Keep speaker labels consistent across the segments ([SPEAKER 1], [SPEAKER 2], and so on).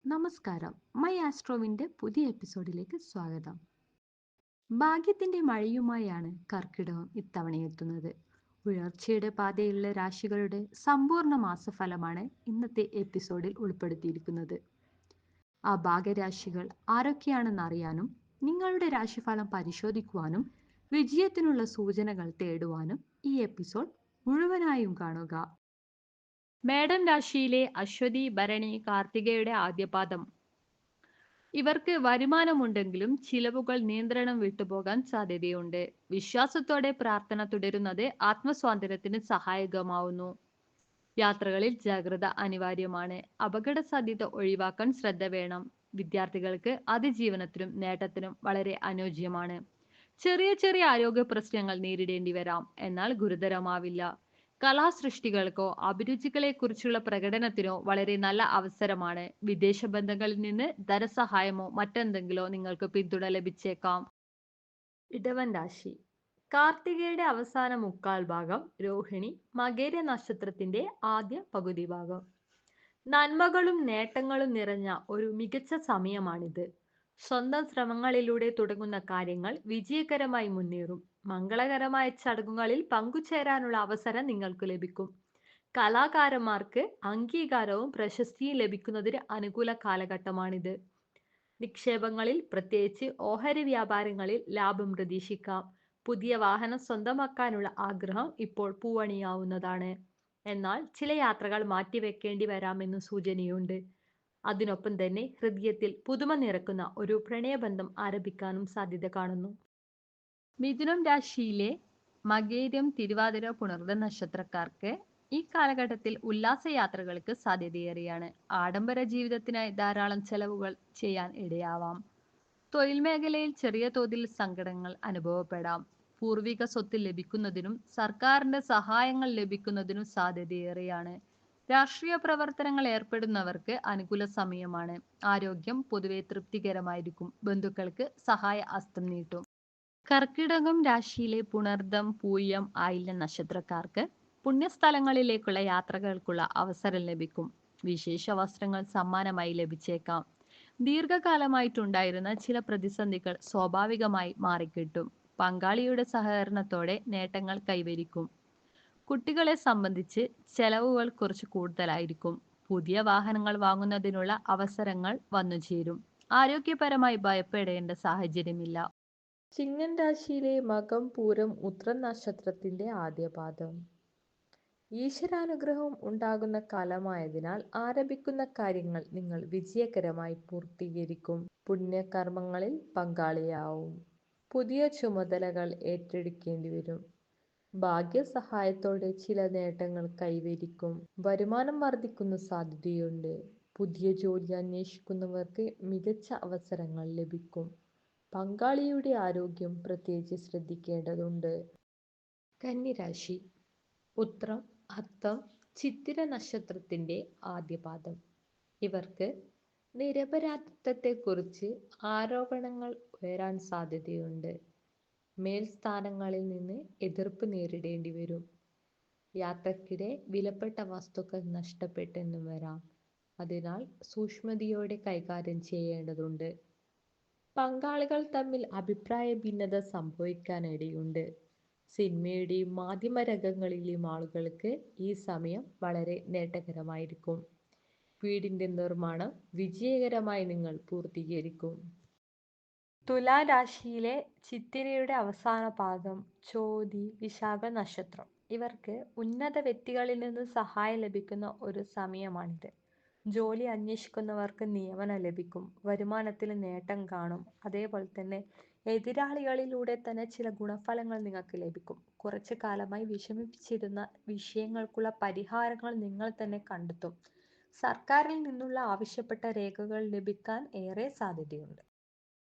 [SPEAKER 1] നമസ്കാരം. മൈ ആസ്ട്രോവിന്റെ പുതിയ എപ്പിസോഡിലേക്ക് സ്വാഗതം. ഭാഗ്യത്തിന്റെ മഴയുമായാണ് കർക്കിടകം ഇത്തവണ എത്തുന്നത്. ഉയർച്ചയുടെ പാതയിലുള്ള രാശികളുടെ സമ്പൂർണ്ണ മാസഫലമാണ് ഇന്നത്തെ എപ്പിസോഡിൽ ഉൾപ്പെടുത്തിയിരിക്കുന്നത്. ആ ഭാഗ്യരാശികൾ ആരൊക്കെയാണെന്ന് അറിയാനും നിങ്ങളുടെ രാശിഫലം പരിശോധിക്കുവാനും വിജയത്തിനുള്ള സൂചനകൾ തേടുവാനും ഈ എപ്പിസോഡ് മുഴുവനായും കാണുക. മേടം രാശിയിലെ അശ്വതി, ഭരണി, കാർത്തികയുടെ ആദ്യപാദം. ഇവർക്ക് വരുമാനമുണ്ടെങ്കിലും ചിലവുകൾ നിയന്ത്രണം വിട്ടുപോകാൻ സാധ്യതയുണ്ട്. വിശ്വാസത്തോടെ പ്രാർത്ഥന തുടരുന്നത് ആത്മസ്വാതന്ത്ര്യത്തിന് സഹായകമാവുന്നു. യാത്രകളിൽ ജാഗ്രത അനിവാര്യമാണ്. അപകട സാധ്യത ഒഴിവാക്കാൻ ശ്രദ്ധ വേണം. വിദ്യാർത്ഥികൾക്ക് അതിജീവനത്തിനും നേട്ടത്തിനും വളരെ അനുയോജ്യമാണ്. ചെറിയ ചെറിയ ആരോഗ്യ പ്രശ്നങ്ങൾ നേരിടേണ്ടി വരാം, എന്നാൽ ഗുരുതരമാവില്ല. കലാസൃഷ്ടികൾക്കോ അഭിരുചികളെക്കുറിച്ചുള്ള പ്രകടനത്തിനോ വളരെ നല്ല അവസരമാണ്. വിദേശ ബന്ധങ്ങളിൽ നിന്ന് ധനസഹായമോ മറ്റെന്തെങ്കിലോ നിങ്ങൾക്ക് പിന്തുണ ലഭിച്ചേക്കാം. ഇടവൻ രാശി. കാർത്തികയുടെ അവസാന മുക്കാൽ ഭാഗം, രോഹിണി മകേര നക്ഷത്രത്തിന്റെ ആദ്യ പകുതി ഭാഗം. നന്മകളും നേട്ടങ്ങളും നിറഞ്ഞ ഒരു മികച്ച സമയമാണിത്. സ്വന്തം ശ്രമങ്ങളിലൂടെ തുടങ്ങുന്ന കാര്യങ്ങൾ വിജയകരമായി മുന്നേറും. മംഗളകരമായ ചടങ്ങുകളിൽ പങ്കുചേരാനുള്ള അവസരം നിങ്ങൾക്ക് ലഭിക്കും. കലാകാരന്മാർക്ക് അംഗീകാരവും പ്രശസ്തിയും ലഭിക്കുന്നതിന് അനുകൂല കാലഘട്ടമാണിത്. നിക്ഷേപങ്ങളിൽ, പ്രത്യേകിച്ച് ഓഹരി വ്യാപാരങ്ങളിൽ ലാഭം പ്രതീക്ഷിക്കാം. പുതിയ വാഹനം സ്വന്തമാക്കാനുള്ള ആഗ്രഹം ഇപ്പോൾ പൂവണിയാവുന്നതാണ്. എന്നാൽ ചില യാത്രകൾ മാറ്റിവെക്കേണ്ടി വരാമെന്ന് സൂചനയുണ്ട്. അതിനൊപ്പം തന്നെ ഹൃദയത്തിൽ പുതുമ നിറക്കുന്ന ഒരു പ്രണയബന്ധം ആരംഭിക്കാനും സാധ്യത കാണുന്നു. മിഥുനം രാശിയിലെ മകേരം, തിരുവാതിര, പുണർദം നക്ഷത്രക്കാർക്ക് ഈ കാലഘട്ടത്തിൽ ഉല്ലാസയാത്രകൾക്ക് സാധ്യതയേറെയാണ്. ആഡംബര ജീവിതത്തിനായി ധാരാളം ചെലവുകൾ ചെയ്യാൻ ഇടയാവാം. തൊഴിൽ മേഖലയിൽ ചെറിയ തോതിൽ സങ്കടങ്ങൾ അനുഭവപ്പെടാം. പൂർവിക സ്വത്ത് ലഭിക്കുന്നതിനും സർക്കാരിന്റെ സഹായങ്ങൾ ലഭിക്കുന്നതിനും സാധ്യതയേറെയാണ്. രാഷ്ട്രീയ പ്രവർത്തനങ്ങൾ ഏർപ്പെടുന്നവർക്ക് അനുകൂല സമയമാണ്. ആരോഗ്യം പൊതുവെ തൃപ്തികരമായിരിക്കും. ബന്ധുക്കൾക്ക് സഹായ ഹസ്തം നീട്ടും. കർക്കിടകം രാശിയിലെ പുണർദം, പൂയം, ആയില്യം നക്ഷത്രക്കാർക്ക് പുണ്യസ്ഥലങ്ങളിലേക്കുള്ള യാത്രകൾക്കുള്ള അവസരം ലഭിക്കും. വിശേഷ വസ്ത്രങ്ങൾ സമ്മാനമായി ലഭിച്ചേക്കാം. ദീർഘകാലമായിട്ടുണ്ടായിരുന്ന ചില പ്രതിസന്ധികൾ സ്വാഭാവികമായി മാറിക്കിട്ടും. പങ്കാളിയുടെ സഹകരണത്തോടെ നേട്ടങ്ങൾ കൈവരിക്കും. കുട്ടികളെ സംബന്ധിച്ച് ചെലവുകൾ കുറച്ച് കൂടുതലായിരിക്കും. പുതിയ വാഹനങ്ങൾ വാങ്ങുന്നതിനുള്ള അവസരങ്ങൾ വന്നുചേരും. ആരോഗ്യപരമായി ഭയപ്പെടേണ്ട സാഹചര്യമില്ല. ചിങ്ങൻ രാശിയിലെ മകം, പൂരം, ഉത്രം നക്ഷത്രത്തിന്റെ ആദ്യപാദം. ഈശ്വരാനുഗ്രഹം ഉണ്ടാകുന്ന കാലമായതിനാൽ ആരംഭിക്കുന്ന കാര്യങ്ങൾ നിങ്ങൾ വിജയകരമായി പൂർത്തീകരിക്കും. പുണ്യകർമ്മങ്ങളിൽ പങ്കാളിയാവും. പുതിയ ചുമതലകൾ ഏറ്റെടുക്കേണ്ടി വരും. ഭാഗ്യസഹായത്തോടെ ചില നേട്ടങ്ങൾ കൈവരിക്കും. വരുമാനം വർദ്ധിക്കുന്ന സാധ്യതയുണ്ട്. പുതിയ ജോലി അന്വേഷിക്കുന്നവർക്ക് മികച്ച അവസരങ്ങൾ ലഭിക്കും. പങ്കാളിയുടെ ആരോഗ്യം പ്രത്യേകിച്ച് ശ്രദ്ധിക്കേണ്ടതുണ്ട്. കന്നിരാശി. ഉത്രം, അത്തം, ചിത്തിര നക്ഷത്രത്തിന്റെ ആദ്യപാദം. ഇവർക്ക് നിരപരാധിത്വത്തെക്കുറിച്ച് ആരോപണങ്ങൾ ഉയരാൻ സാധ്യതയുണ്ട്. മേൽസ്ഥാനങ്ങളിൽ നിന്ന് എതിർപ്പ് നേരിടേണ്ടി വരും. യാത്രക്കിടെ വിലപ്പെട്ട വസ്തുക്കൾ നഷ്ടപ്പെട്ടെന്നും വരാം. അതിനാൽ സൂക്ഷ്മതയോടെ കൈകാര്യം ചെയ്യേണ്ടതുണ്ട്. പങ്കാളികൾ തമ്മിൽ അഭിപ്രായ ഭിന്നത സംഭവിക്കാനിടയുണ്ട്. സിനിമയുടെയും മാധ്യമരംഗങ്ങളിലെയും ആളുകൾക്ക് ഈ സമയം വളരെ നേട്ടകരമായിരിക്കും. വീടിന്റെ നിർമ്മാണം വിജയകരമായി നിങ്ങൾ പൂർത്തീകരിക്കും. തുലാ രാശിയിലെ ചിത്തിരയുടെ അവസാന പാദം, ചോതി, വിശാഖ നക്ഷത്രം. ഇവർക്ക് ഉന്നത വ്യക്തികളിൽ നിന്ന് സഹായം ലഭിക്കുന്ന ഒരു സമയമാണിത്. ജോലി അന്വേഷിക്കുന്നവർക്ക് നിയമനം ലഭിക്കും. വരുമാനത്തിൽ നേട്ടം കാണും. അതേപോലെ തന്നെ എതിരാളികളിലൂടെ തന്നെ ചില ഗുണഫലങ്ങൾ നിങ്ങൾക്ക് ലഭിക്കും. കുറച്ചു കാലമായി വിഷമിപ്പിച്ചിരുന്ന വിഷയങ്ങൾക്കുള്ള പരിഹാരങ്ങൾ നിങ്ങൾ തന്നെ കണ്ടെത്തും. സർക്കാരിൽ നിന്നുള്ള ആവശ്യപ്പെട്ട രേഖകൾ ലഭിക്കാൻ ഏറെ സാധ്യതയുണ്ട്.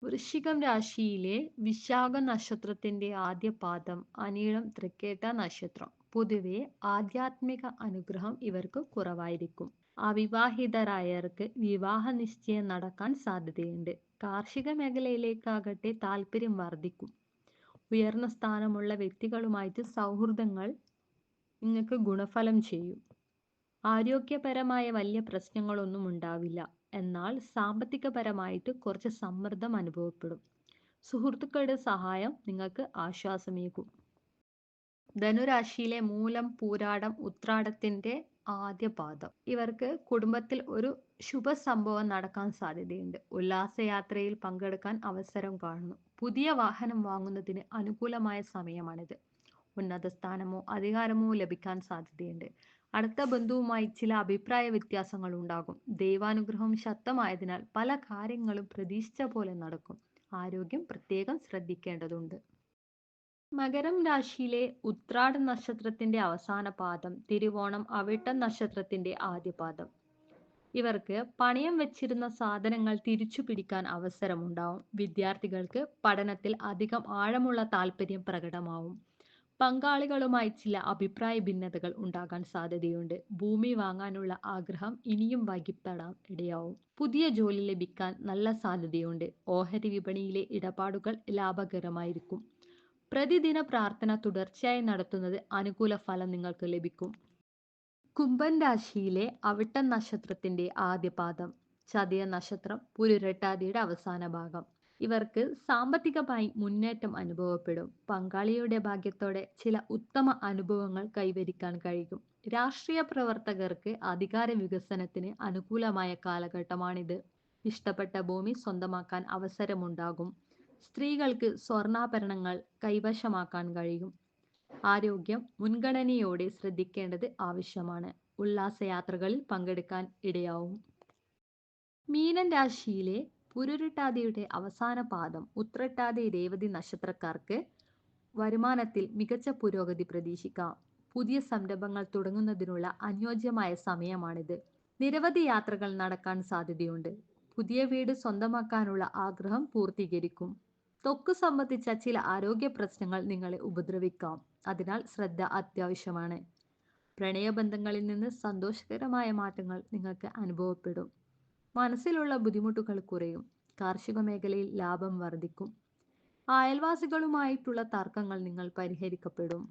[SPEAKER 1] വൃശ്ചികം രാശിയിലെ വിശാഖ നക്ഷത്രത്തിന്റെ ആദ്യ പാദം, അനിഴം, തൃക്കേട്ട നക്ഷത്രം. പൊതുവെ ആധ്യാത്മിക അനുഗ്രഹം ഇവർക്ക് കുറവായിരിക്കും. അവിവാഹിതരായവർക്ക് വിവാഹ നിശ്ചയം നടക്കാൻ സാധ്യതയുണ്ട്. കാർഷിക മേഖലയിലേക്കാകട്ടെ താല്പര്യം വർദ്ധിക്കും. ഉയർന്ന സ്ഥാനമുള്ള വ്യക്തികളുമായിട്ട് സൗഹൃദങ്ങൾ നിങ്ങൾക്ക് ഗുണഫലം ചെയ്യും. ആരോഗ്യപരമായ വലിയ പ്രശ്നങ്ങളൊന്നും ഉണ്ടാവില്ല. എന്നാൽ സാമ്പത്തികപരമായിട്ട് കുറച്ച് സമ്മർദ്ദം അനുഭവപ്പെടും. സുഹൃത്തുക്കളുടെ സഹായം നിങ്ങൾക്ക് ആശ്വാസമേകും. ധനുരാശിയിലെ മൂലം, പൂരാടം, ഉത്രാടത്തിന്റെ ആദ്യ പാദം. ഇവർക്ക് കുടുംബത്തിൽ ഒരു ശുഭ സംഭവം നടക്കാൻ സാധ്യതയുണ്ട്. ഉല്ലാസയാത്രയിൽ പങ്കെടുക്കാൻ അവസരം കാണുന്നു. പുതിയ വാഹനം വാങ്ങുന്നതിന് അനുകൂലമായ സമയമാണിത്. ഉന്നത സ്ഥാനമോ അധികാരമോ ലഭിക്കാൻ സാധ്യതയുണ്ട്. അടുത്ത ബന്ധുവുമായി ചില അഭിപ്രായ വ്യത്യാസങ്ങൾ ഉണ്ടാകും. ദൈവാനുഗ്രഹം ശക്തമായതിനാൽ പല കാര്യങ്ങളും പ്രതീക്ഷിച്ച പോലെ നടക്കും. ആരോഗ്യം പ്രത്യേകം ശ്രദ്ധിക്കേണ്ടതുണ്ട്. മകരം രാശിയിലെ ഉത്രാട നക്ഷത്രത്തിന്റെ അവസാന പാദം, തിരുവോണം അവിട്ടം നക്ഷത്രത്തിന്റെ ആദ്യ പാദം. ഇവർക്ക് പണയം വെച്ചിരുന്ന സാധനങ്ങൾ തിരിച്ചു പിടിക്കാൻ അവസരമുണ്ടാവും. വിദ്യാർത്ഥികൾക്ക് പഠനത്തിൽ അധികം ആഴമുള്ള താല്പര്യം പ്രകടമാവും. പങ്കാളികളുമായി ചില അഭിപ്രായ ഭിന്നതകൾ ഉണ്ടാകാൻ സാധ്യതയുണ്ട്. ഭൂമി വാങ്ങാനുള്ള ആഗ്രഹം ഇനിയും വൈകിപ്പെടാൻ ഇടയാവും. പുതിയ ജോലി ലഭിക്കാൻ നല്ല സാധ്യതയുണ്ട്. ഓഹരി വിപണിയിലെ ഇടപാടുകൾ ലാഭകരമായിരിക്കും. പ്രതിദിന പ്രാർത്ഥന തുടർച്ചയായി നടത്തുന്നത് അനുകൂല ഫലം നിങ്ങൾക്ക് ലഭിക്കും. കുംഭൻ രാശിയിലെ അവിട്ടം നക്ഷത്രത്തിന്റെ ആദ്യ പാദം, ചതയ നക്ഷത്രം, പുരുരട്ടാതിയുടെ അവസാന ഭാഗം. ഇവർക്ക് സാമ്പത്തികമായി മുന്നേറ്റം അനുഭവപ്പെടും. പങ്കാളിയുടെ ഭാഗ്യത്തോടെ ചില ഉത്തമ അനുഭവങ്ങൾ കൈവരിക്കാൻ കഴിയും. രാഷ്ട്രീയ പ്രവർത്തകർക്ക് അധികാര വികസനത്തിന് അനുകൂലമായ കാലഘട്ടമാണിത്. ഇഷ്ടപ്പെട്ട ഭൂമി സ്വന്തമാക്കാൻ അവസരമുണ്ടാകും. സ്ത്രീകൾക്ക് സ്വർണ്ണാഭരണങ്ങൾ കൈവശമാക്കാൻ കഴിയും. ആരോഗ്യം മുൻഗണനയോടെ ശ്രദ്ധിക്കേണ്ടത് ആവശ്യമാണ്. ഉല്ലാസയാത്രകളിൽ പങ്കെടുക്കാൻ ഇടയാവും. മീനൻ രാശിയിലെ പുരുരുട്ടാതിയുടെ അവസാന പാദം, ഉത്രട്ടാതി, രേവതി നക്ഷത്രക്കാർക്ക് വരുമാനത്തിൽ മികച്ച പുരോഗതി പ്രതീക്ഷിക്കാം. പുതിയ സംരംഭങ്ങൾ തുടങ്ങുന്നതിനുള്ള അനുയോജ്യമായ സമയമാണിത്. നിരവധി യാത്രകൾ നടക്കാൻ സാധ്യതയുണ്ട്. പുതിയ വീട് സ്വന്തമാക്കാനുള്ള ആഗ്രഹം പൂർത്തീകരിക്കും. ത്വക്ക് സംബന്ധിച്ച ചില ആരോഗ്യ പ്രശ്നങ്ങൾ നിങ്ങളെ ഉപദ്രവിക്കാം. അതിനാൽ ശ്രദ്ധ അത്യാവശ്യമാണ്. പ്രണയബന്ധങ്ങളിൽ നിന്ന് സന്തോഷകരമായ മാറ്റങ്ങൾ നിങ്ങൾക്ക് അനുഭവപ്പെടും. മനസ്സിലുള്ള ബുദ്ധിമുട്ടുകൾ കുറയും. കാർഷിക മേഖലയിൽ ലാഭം വർദ്ധിക്കും. അയൽവാസികളുമായിട്ടുള്ള തർക്കങ്ങൾ നിങ്ങൾ പരിഹരിക്കപ്പെടും.